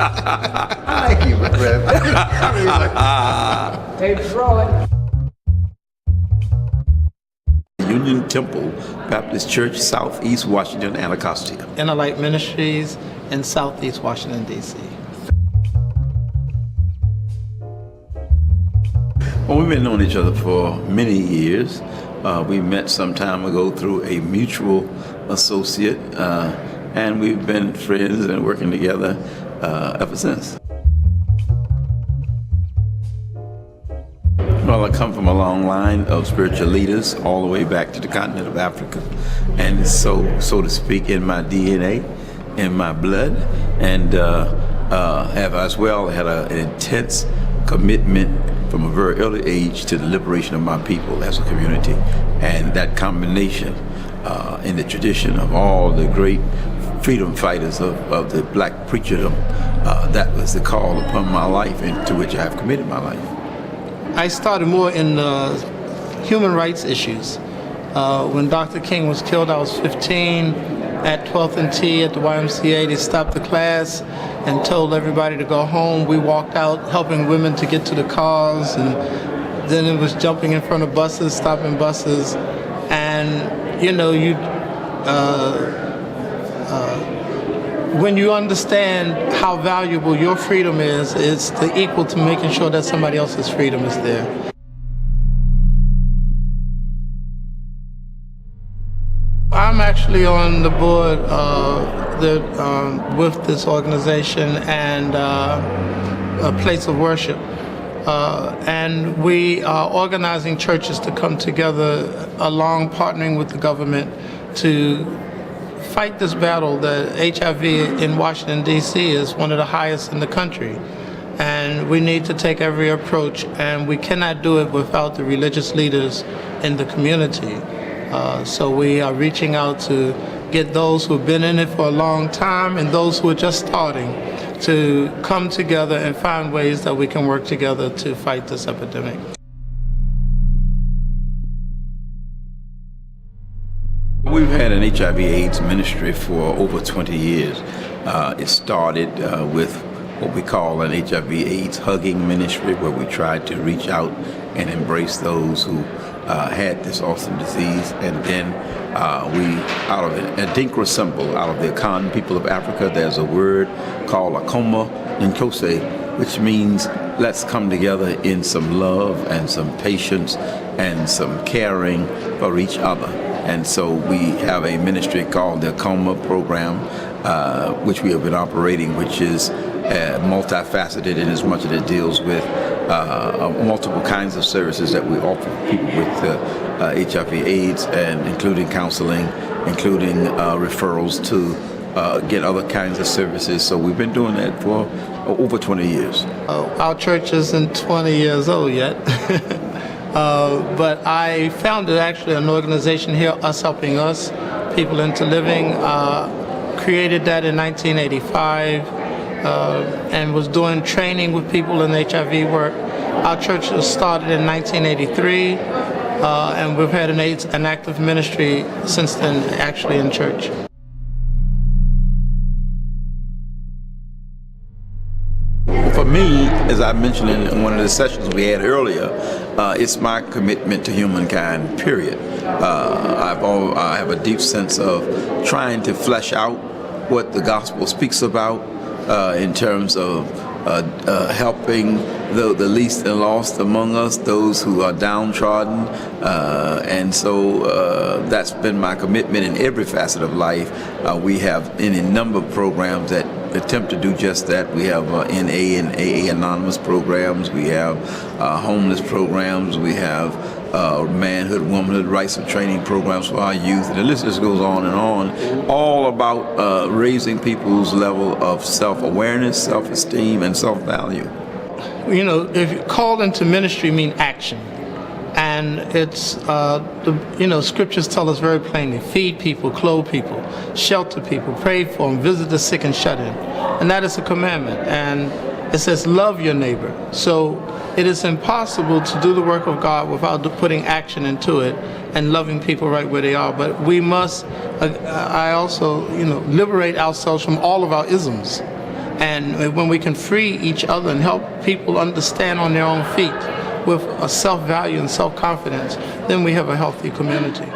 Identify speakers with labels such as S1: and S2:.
S1: I like you, Reverend.
S2: Hey, roll it.
S3: Union Temple Baptist Church, Southeast Washington, Anacostia.
S4: Inner Light Ministries in Southeast Washington, D.C.
S3: Well, we've been knowing each other for many years. We met some time ago through a mutual associate, and we've been friends and working together ever since. Well, I come from a long line of spiritual leaders all the way back to the continent of Africa, and so to speak, in my DNA, in my blood, and have as well had an intense commitment from a very early age to the liberation of my people as a community. And that combination in the tradition of all the great freedom fighters of the black preacherdom, that was the call upon my life, and to which I have committed my life.
S4: I started more in human rights issues. When Dr. King was killed, I was 15 at 12th and T at the YMCA. They stopped the class and told everybody to go home. We walked out helping women to get to the cars, and then it was jumping in front of buses, stopping buses. And when you understand how valuable your freedom is, it's the equal to making sure that somebody else's freedom is there. I'm actually on the board with this organization and a place of worship. And we are organizing churches to come together along partnering with the government to fight this battle. That HIV in Washington, D.C. is one of the highest in the country. And we need to take every approach, and we cannot do it without the religious leaders in the community. So we are reaching out to get those who have been in it for a long time and those who are just starting to come together and find ways that we can work together to fight this epidemic.
S3: We've had an HIV/AIDS ministry for over 20 years. It started with what we call an HIV/AIDS hugging ministry, where we tried to reach out and embrace those who had this awesome disease. And then we, out of a Adinkra symbol, out of the Akan people of Africa, there's a word called Akoma Nkose, which means let's come together in some love and some patience and some caring for each other. And so we have a ministry called the Akoma program, which we have been operating, which is multifaceted in as much as it deals with multiple kinds of services that we offer people with HIV/AIDS, and including counseling, including referrals to get other kinds of services. So we've been doing that for over 20 years.
S4: Our church isn't 20 years old yet. But I founded actually an organization here, Us Helping Us, People into Living, created that in 1985, and was doing training with people in HIV work. Our church was started in 1983, and we've had an active ministry since then, actually in church.
S3: For me, as I mentioned in one of the sessions we had earlier, it's my commitment to humankind, period. I have a deep sense of trying to flesh out what the gospel speaks about in terms of helping the least and lost among us, those who are downtrodden. And so that's been my commitment in every facet of life. We have any number of programs that attempt to do just that. We have NA and AA anonymous programs. We have homeless programs. We have manhood, womanhood, rights and training programs for our youth. And the list just goes on and on, all about raising people's level of self-awareness, self-esteem, and self-value.
S4: You know, if you call into ministry mean action. And it's, scriptures tell us very plainly, feed people, clothe people, shelter people, pray for them, visit the sick and shut in. And that is a commandment. And it says, love your neighbor. So it is impossible to do the work of God without putting action into it and loving people right where they are. But we must, liberate ourselves from all of our isms And when we can free each other and help people understand on their own feet with a self-value and self-confidence, then we have a healthy community.